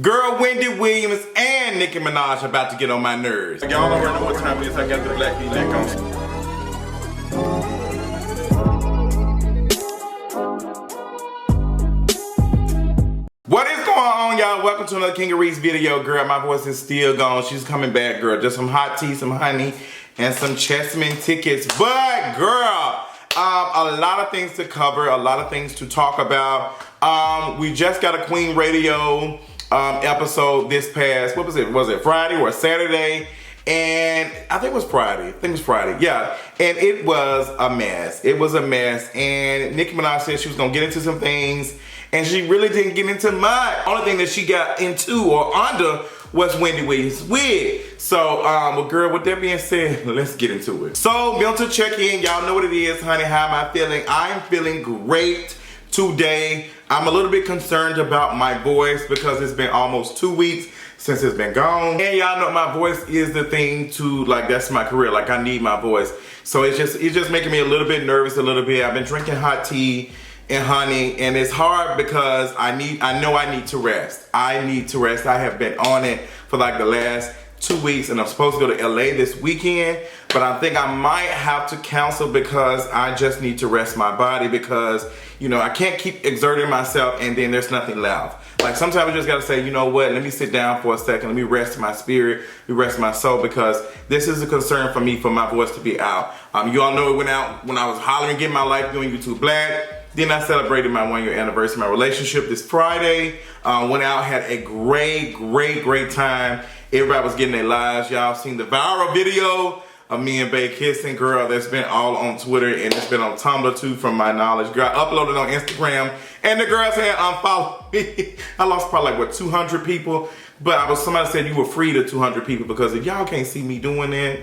Girl, Wendy Williams and Nicki Minaj about to get on my nerves. Y'all already know what time it is. I got the black V-neck on. What is going on, y'all? Welcome to another King of Reese video. Girl, my voice is still gone. She's coming back, girl. Just some hot tea, some honey, and some Chessman tickets. But, girl, a lot of things to cover, a lot of things to talk about. We just got a Queen Radio episode this past, what was it? Was it Friday or Saturday? And I think it was Friday. Yeah. And it was a mess. It was a mess. And Nicki Minaj said she was going to get into some things. And she really didn't get into much. Only thing that she got into or under was Wendy Williams' wig. So, well, girl, with that being said, let's get into it. So, mental check-in. Y'all know what it is, honey. How am I feeling? I'm feeling great today. I'm a little bit concerned about my voice because it's been almost 2 weeks since it's been gone. And y'all know my voice is the thing to, like, that's my career. Like, I need my voice. So it's just making me a little bit nervous a little bit. I've been drinking hot tea and honey, and it's hard because I know I need to rest. I need to rest. I have been on it for like the last 2 weeks, and I'm supposed to go to LA this weekend, but I think I might have to cancel because I just need to rest my body because, you know, I can't keep exerting myself and then there's nothing left. Like, sometimes I just gotta say, you know what, let me sit down for a second, let me rest my spirit, let me rest my soul, because this is a concern for me, for my voice to be out. You all know it went out when I was hollering, getting my life doing YouTube Black. Then I celebrated my 1 year anniversary of my relationship this Friday. Went out, had a great time. Everybody was getting their lives. Y'all seen the viral video of me and Bae kissing. Girl, that's been all on Twitter and it's been on Tumblr too, from my knowledge. Girl, I uploaded on Instagram and the girls had unfollowed me. I lost probably like, what, 200 people? But somebody said you were free to 200 people because if y'all can't see me doing that,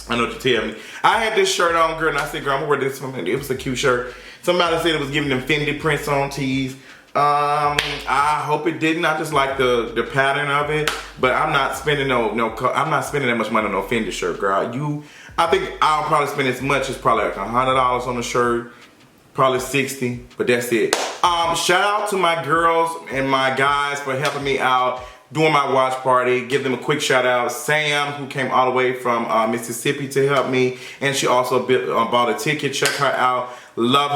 I know what you tell me. I had this shirt on, girl, and I said, girl, I'm gonna wear this one. It was a cute shirt. Somebody said it was giving them Fendi prints on tees. I hope it didn't. I just like the pattern of it, but I'm not spending I'm not spending that much money on no Fendi shirt, girl. I think I'll probably spend as much as probably like $100 on a shirt, probably 60, but that's it. Shout out to my girls and my guys for helping me out during my watch party. Give them a quick shout out. Sam, who came all the way from Mississippi to help me, and she also bought a ticket. Check her out. Love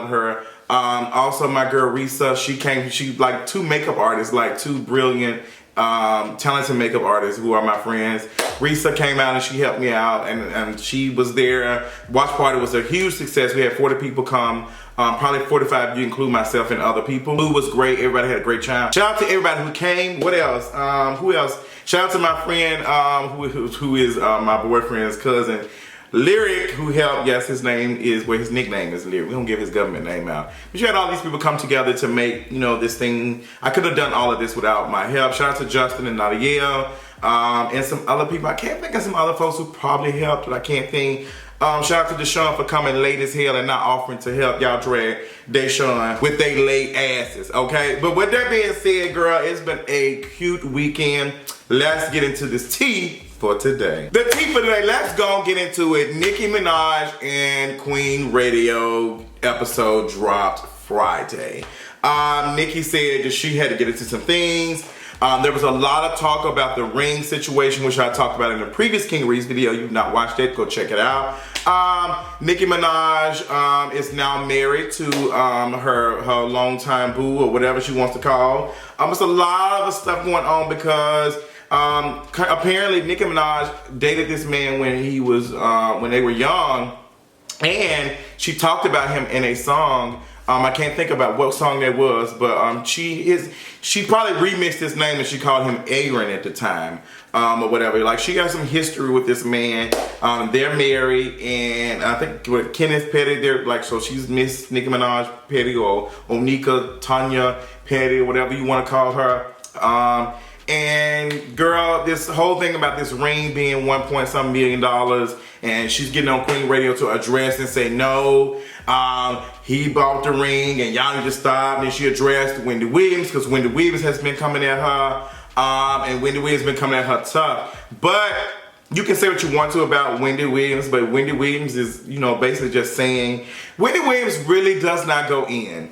her. Also my girl Risa, she like two makeup artists, like two brilliant, talented makeup artists who are my friends. Risa came out and she helped me out, and she was there. Watch party was a huge success. We had 40 people come. Probably 45 if you include myself and other people. Food was great. Everybody had a great time. Shout out to everybody who came. What else? Who else? Shout out to my friend who is my boyfriend's cousin, Lyric, who helped. Yes, his nickname is Lyric. We don't give his government name out. But you had all these people come together to make, you know, this thing. I could have done all of this without my help. Shout out to Justin and Nadiel, and some other people. I can't think of some other folks who probably helped, but I can't think. Shout out to Deshaun for coming late as hell and not offering to help y'all drag Deshaun with they late asses, okay? But with that being said, girl, it's been a cute weekend. Let's get into this tea for today. The tea for today, let's go and get into it. Nicki Minaj and Queen Radio episode dropped Friday. Nicki said that she had to get into some things. There was a lot of talk about the ring situation, which I talked about in the previous King Reese video. You've not watched it, go check it out. Nicki Minaj is now married to her longtime boo, or whatever she wants to call. There's a lot of stuff going on because apparently Nicki Minaj dated this man when they were young, and she talked about him in a song. I can't think about what song that was, but she probably remixed his name and she called him Aaron at the time, or whatever. Like, she got some history with this man. They're married, and I think with Kenneth Petty, they're like, so she's Miss Nicki Minaj Petty, or Onika Tanya Petty, or whatever you want to call her. And girl, this whole thing about this ring being $1.some million, and she's getting on Queen Radio to address and say no, he bought the ring and y'all need to stop. And then she addressed Wendy Williams, because Wendy Williams has been coming at her, and Wendy Williams has been coming at her tough. But you can say what you want to about Wendy Williams, but Wendy Williams is, you know, basically just saying, Wendy Williams really does not go in.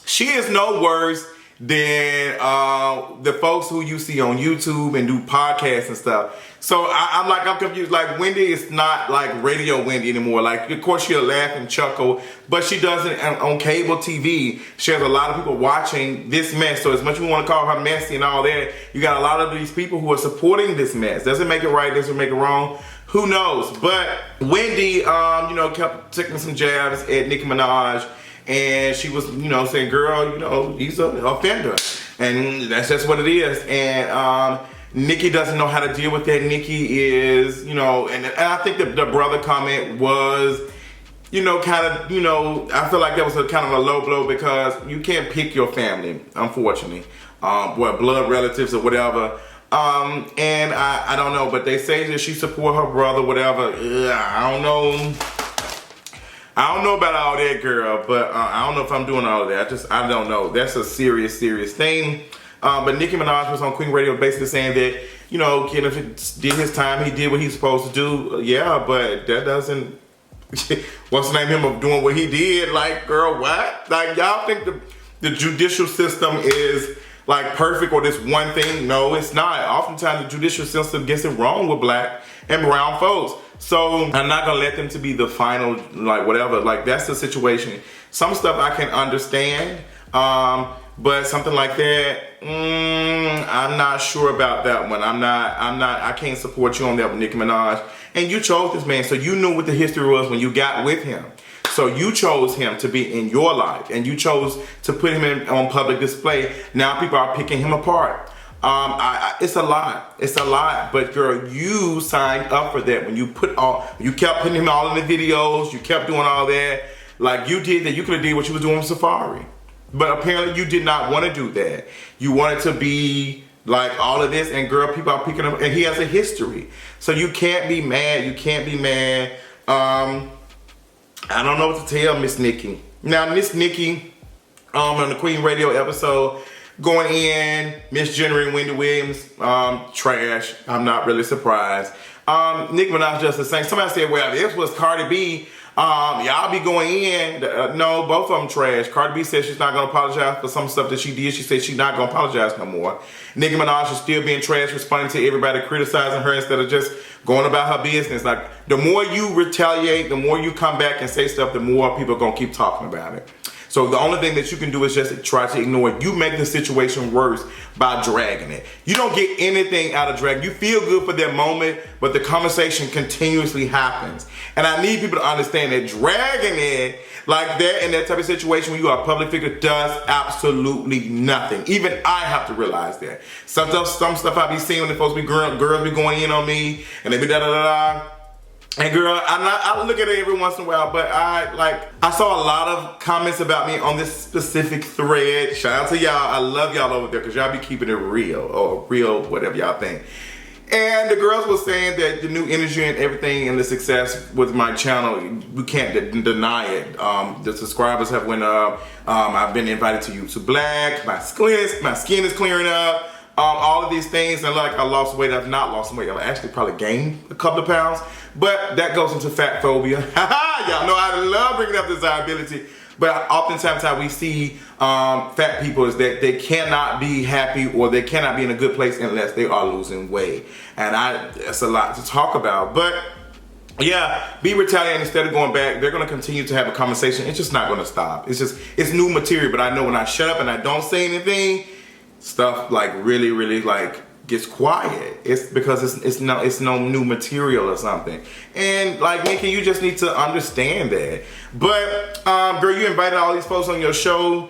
She is no worse than the folks who you see on YouTube and do podcasts and stuff. So I'm confused. Like, Wendy is not like radio Wendy anymore. Like, of course she'll laugh and chuckle, but she doesn't on cable TV. She has a lot of people watching this mess. So as much as we want to call her messy and all that, you got a lot of these people who are supporting this mess. Doesn't make it right, doesn't make it wrong. Who knows? But Wendy, you know, kept taking some jabs at Nicki Minaj. And she was, you know, saying, girl, you know, he's an offender. And that's just what it is. And Nicki doesn't know how to deal with that. Nicki is, you know, and I think the brother comment was, you know, kind of, you know, I feel like that was a kind of a low blow because you can't pick your family, unfortunately. Blood relatives or whatever. And I don't know, but they say that she support her brother, whatever. I don't know. I don't know about all that, girl, but I don't know if I'm doing all of that. I don't know. That's a serious, serious thing. But Nicki Minaj was on Queen Radio basically saying that, you know, Kenneth did his time. He did what he's supposed to do. Yeah, but that doesn't, what's the name of him of doing what he did? Like, girl, what? Like, y'all think the judicial system is like perfect or this one thing? No, it's not. Oftentimes the judicial system gets it wrong with black and brown folks. So I'm not gonna let them to be the final, like, whatever. Like, that's the situation. Some stuff I can understand, but something like that, I'm not sure about that one. I can't support you on that with Nicki Minaj. And you chose this man, so you knew what the history was when you got with him. So you chose him to be in your life, and you chose to put him on public display. Now people are picking him apart. It's a lot. It's a lot. But girl, you signed up for that when you kept putting him all in the videos. You kept doing all that. Like, you did that. You could have did what you was doing with Safari. But apparently you did not want to do that. You wanted to be like all of this, and girl, people are picking up, and he has a history. So you can't be mad. You can't be mad. I don't know what to tell Miss Nicki. Now, Miss Nicki, on the Queen Radio episode, going in, misgendering Wendy Williams, trash. I'm not really surprised. Nicki Minaj just the same. Somebody said, well, this was Cardi B. Y'all be going in. No, both of them trash. Cardi B said she's not going to apologize for some stuff that she did. She said she's not going to apologize no more. Nicki Minaj is still being trash, responding to everybody criticizing her instead of just going about her business. Like, the more you retaliate, the more you come back and say stuff, the more people are going to keep talking about it. So the only thing that you can do is just try to ignore it. You make the situation worse by dragging it. You don't get anything out of dragging. You feel good for that moment, but the conversation continuously happens. And I need people to understand that dragging it like that in that type of situation when you are a public figure does absolutely nothing. Even I have to realize that. Some stuff I be seeing when they're supposed to be girls be going in on me and they be da-da-da-da. And girl, I look at it every once in a while, but I saw a lot of comments about me on this specific thread. Shout out to y'all. I love y'all over there because y'all be keeping it real, or real, whatever y'all think. And the girls were saying that the new energy and everything and the success with my channel, we can't deny it. The subscribers have went up. I've been invited to YouTube Black. My skin is clearing up. All of these things, and like, I lost weight. I've not lost weight. I've actually probably gained a couple of pounds, but that goes into fat phobia. Y'all know I love bringing up desirability, but oftentimes how we see fat people is that they cannot be happy or they cannot be in a good place unless they are losing weight, and that's a lot to talk about. But yeah, be retaliating instead of going back. They're going to continue to have a conversation. It's just not going to stop. It's new material, but I know when I shut up and I don't say anything, stuff like really like gets quiet. It's because it's no new material or something. And like, Nicki, you just need to understand that. But girl, you invited all these folks on your show.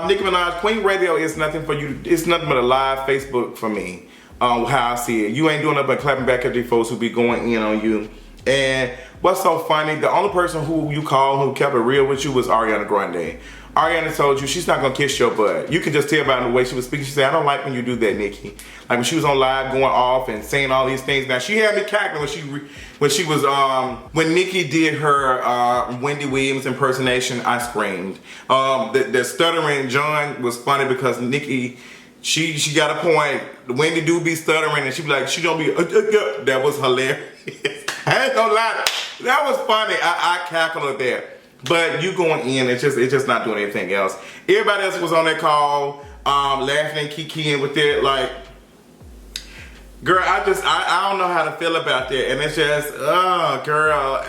Nicki Minaj, Queen Radio is nothing for you. It's nothing but a live Facebook for me. How I see it. You ain't doing nothing but clapping back at these folks who be going in on you. And what's so funny, the only person who you called who kept it real with you was Ariana Grande. Ariana told you she's not gonna kiss your butt. You can just tell by the way she was speaking. She said, I don't like when you do that, Nicki. Like when she was on live going off and saying all these things. Now she had me cackling when Nicki did her Wendy Williams impersonation. I screamed. The stuttering John was funny because Nicki, she got a point. Wendy do be stuttering and she be like, she don't be, that was hilarious. I ain't gonna lie, that was funny. I cackled at that. But you going in, it's just not doing anything else. Everybody else was on that call. laughing and kikiing with it. Like, girl, I don't know how to feel about that. And it's just, girl,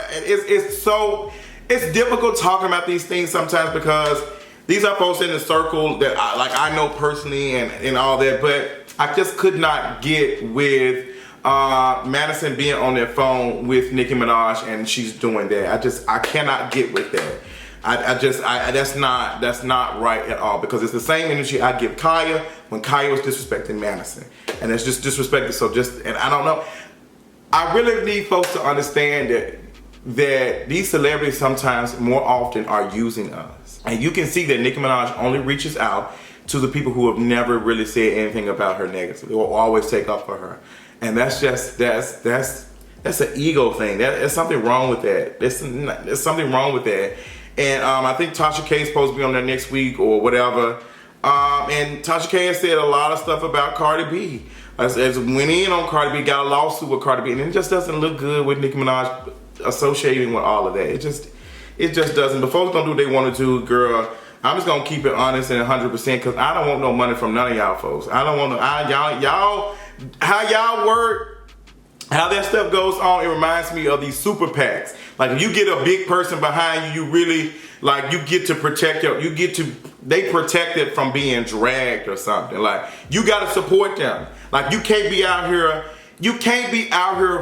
it's difficult talking about these things sometimes because these are folks in the circle that I know personally and all that, but I just could not get with Madison being on their phone with Nicki Minaj and she's doing that. I cannot get with that. That's not right at all, because it's the same energy I give Kaya when Kaya was disrespecting Madison, and it's just disrespected. So and I don't know. I really need folks to understand that these celebrities sometimes more often are using us, and you can see that Nicki Minaj only reaches out to the people who have never really said anything about her negatively or always take up for her, and that's an ego thing. There's something wrong with that. There's something wrong with that. And I think Tasha K is supposed to be on there next week or whatever. And Tasha K has said a lot of stuff about Cardi B. As went in on Cardi B, got a lawsuit with Cardi B, and it just doesn't look good with Nicki Minaj associating with all of that. It just doesn't. But folks don't do what they want to do, girl. I'm just gonna keep it honest and 100% because I don't want no money from none of y'all folks. I don't want y'all how y'all work, how that stuff goes on. It reminds me of these super PACs. Like, if you get a big person behind you, you really, like, you get to protect they protect it from being dragged or something. Like, you gotta support them. Like, you can't be out here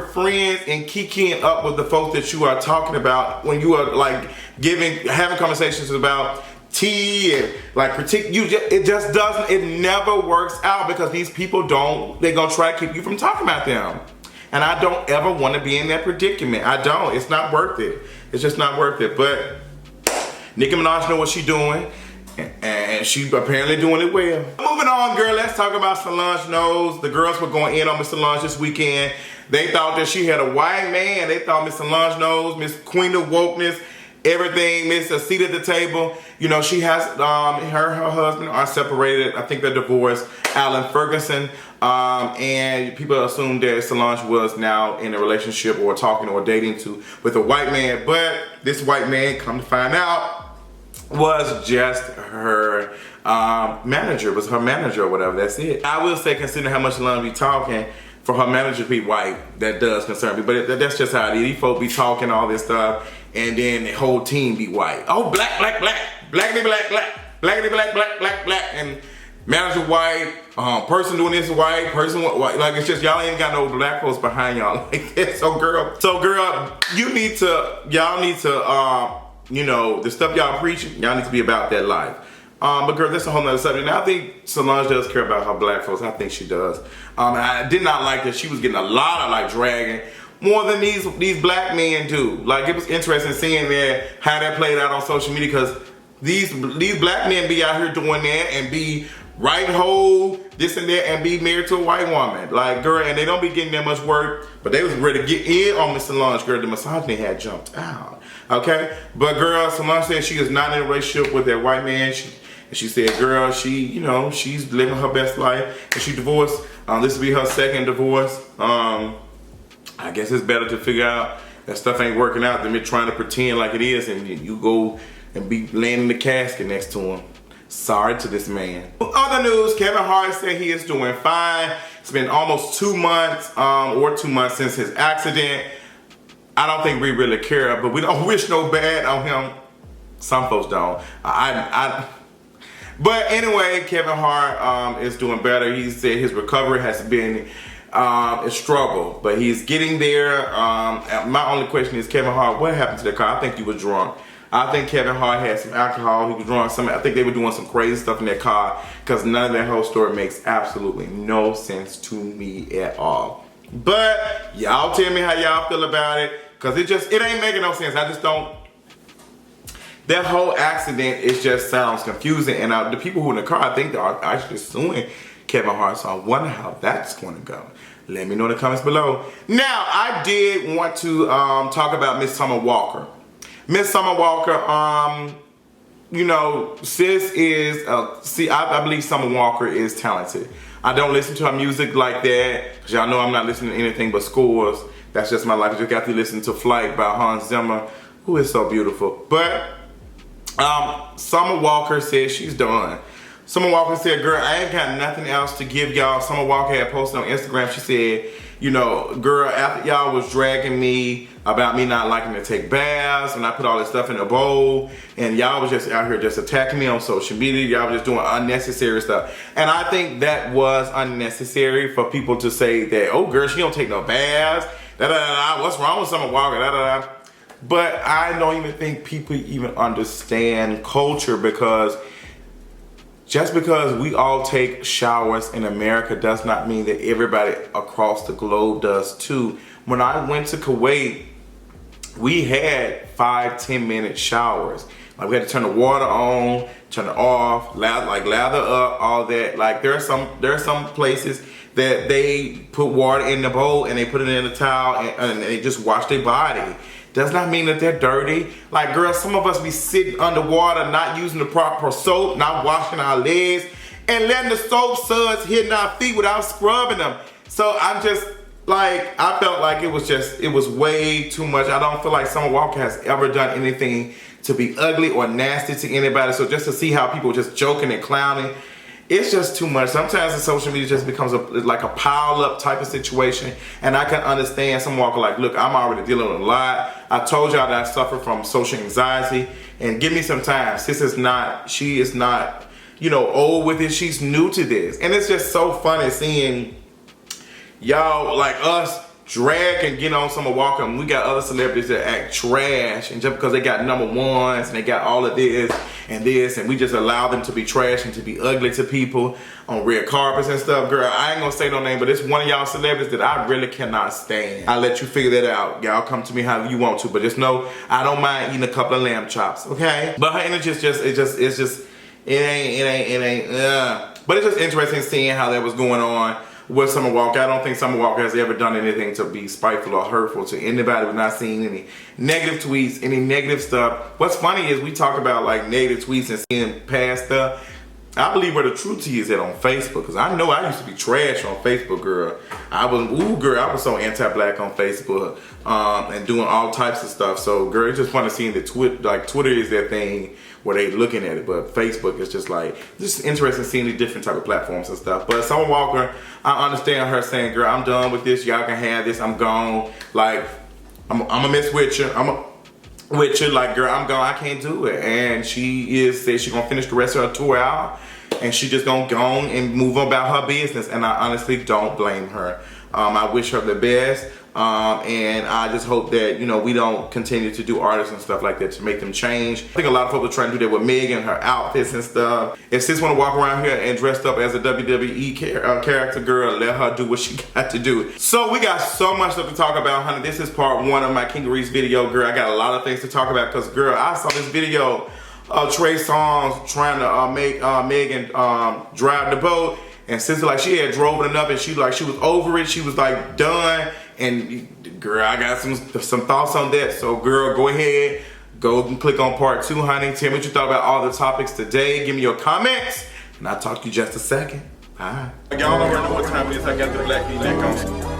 friends and kikiing up with the folks that you are talking about when you are, like, having conversations about tea and, like, critique. It never works out because these people they're gonna try to keep you from talking about them. And I don't ever want to be in that predicament. I don't. It's not worth it. It's just not worth it. But Nicki Minaj know what she's doing, and she apparently doing it well. Moving on, girl, let's talk about Solange Knowles. The girls were going in on Miss Solange this weekend. They thought that she had a white man. They thought Miss Solange Knowles, Miss Queen of Wokeness, everything, Miss a seat at the table. You know, she has, her husband are separated. I think they're divorced. Alan Ferguson. And people assume that Solange was now in a relationship or talking or dating with a white man. But this white man, come to find out, was just her manager. Was her manager or whatever. That's it. I will say, considering how much Solange be talking, for her manager to be white, that does concern me. But that's just how it is. These folks be talking all this stuff, and then the whole team be white. Oh, black, black, black. Blackity, black, black. Blackity, black, black, black, black. And manager white, person doing this white, person white. Like, it's just, y'all ain't got no black folks behind y'all like that. So girl, y'all need to, you know, the stuff y'all preaching, y'all need to be about that life. But girl, that's a whole nother subject. Now, I think Solange does care about her black folks. I think she does. I did not like that she was getting a lot of, like, dragging more than these black men do. Like, it was interesting seeing how that played out on social media, because these black men be out here doing that and be right whole, this and that, and be married to a white woman. Like, girl, and they don't be getting that much work, but they was ready to get in on Miss Solange, girl. The misogyny had jumped out. Okay? But girl, Solange said she is not in a relationship with that white man. She said, girl, she's living her best life, and she divorced. This will be her second divorce. I guess it's better to figure out that stuff ain't working out than me trying to pretend like it is, and you go and be laying in the casket next to him. Sorry to this man. Other news, Kevin Hart said he is doing fine. It's been almost 2 months, or 2 months since his accident. I don't think we really care, but we don't wish no bad on him. Some folks don't. But anyway, Kevin Hart is doing better. He said his recovery has been a struggle, but he's getting there. My only question is, Kevin Hart, what happened to the car? I think you were drunk. I think Kevin Hart had some alcohol. He was drunk. I think they were doing some crazy stuff in that car, because none of that whole story makes absolutely no sense to me at all. But y'all tell me how y'all feel about it, because it ain't making no sense. I just don't. That whole accident, it just sounds confusing, and the people who in the car, I think, are actually suing Kevin Hart, so I wonder how that's going to go. Let me know in the comments below. Now, I did want to talk about Miss Summer Walker. Miss Summer Walker, you know, sis is, I believe Summer Walker is talented. I don't listen to her music like that, because y'all know I'm not listening to anything but scores. That's just my life. I just got to listen to Flight by Hans Zimmer, who is so beautiful. But Summer Walker says she's done. Summer Walker said, girl, I ain't got nothing else to give y'all. Summer Walker had posted on Instagram, she said, you know, girl, after y'all was dragging me about me not liking to take baths and I put all this stuff in a bowl and y'all was just out here just attacking me on social media, y'all was just doing unnecessary stuff. And I think that was unnecessary for people to say that, oh girl, she don't take no baths, what's wrong with Summer Walker, But I don't even think people even understand culture, because just because we all take showers in America does not mean that everybody across the globe does too. When I went to Kuwait, we had 5-10 minute showers. Like we had to turn the water on, turn it off, lather up, all that. Like there are some places that they put water in the bowl and they put it in a towel and they just wash their body. Does not mean that they're dirty. Like, girl, some of us be sitting underwater, not using the proper soap, not washing our legs, and letting the soap suds hit our feet without scrubbing them. So I'm just, like, I felt like it was way too much. I don't feel like Summer Walker has ever done anything to be ugly or nasty to anybody. So just to see how people just joking and clowning, it's just too much. Sometimes the social media just becomes like a pile up type of situation. And I can understand Summer Walker like, look, I'm already dealing with a lot. I told y'all that I suffer from social anxiety, and give me some time. She is not, you know, old with it. She's new to this. And it's just so funny seeing y'all like us drag and get on Summer Walker, and we got other celebrities that act trash, and just because they got number ones and they got all of this, and we just allow them to be trash and to be ugly to people on red carpets and stuff. Girl, I ain't gonna say no name, but it's one of y'all celebrities that I really cannot stand. I'll let you figure that out. Y'all come to me however you want to, but just know I don't mind eating a couple of lamb chops, okay? But her energy is just, it ain't. But it's just interesting seeing how that was going on with Summer Walker. I don't think Summer Walker has ever done anything to be spiteful or hurtful to anybody. We're not seeing any negative tweets, any negative stuff. What's funny is we talk about like negative tweets and seeing past stuff. I believe where the true tea is at on Facebook, because I know I used to be trash on Facebook, girl. I was so anti-black on Facebook and doing all types of stuff. So, girl, it's just funny seeing that Twitter is that thing where they looking at it, but Facebook is just like, just interesting seeing the different type of platforms and stuff. But Summer Walker, I understand her saying, girl, I'm done with this. Y'all can have this. I'm gone. Like, I'm a miss with you. Like, girl, I'm gone. I can't do it. And she said she's gonna finish the rest of her tour out, and she just gonna go on and move about her business. And I honestly don't blame her. I wish her the best. And I just hope that, you know, we don't continue to do artists and stuff like that to make them change. I think a lot of people are trying to do that with Megan, her outfits and stuff. If sis want to walk around here and dressed up as a WWE character, girl, let her do what she got to do. So we got so much stuff to talk about, honey. This is part 1 of my Kingeries video, girl. I got a lot of things to talk about because, girl, I saw this video of Trey Songz trying to make Megan drive the boat. And sister, like, she had drove it enough and she was over it. She was like done. And girl, I got some thoughts on that. So girl, go ahead, go and click on part 2, honey. Tell me what you thought about all the topics today. Give me your comments, and I'll talk to you just a second. Bye. Y'all already know what time it is. I got the black V-neck on.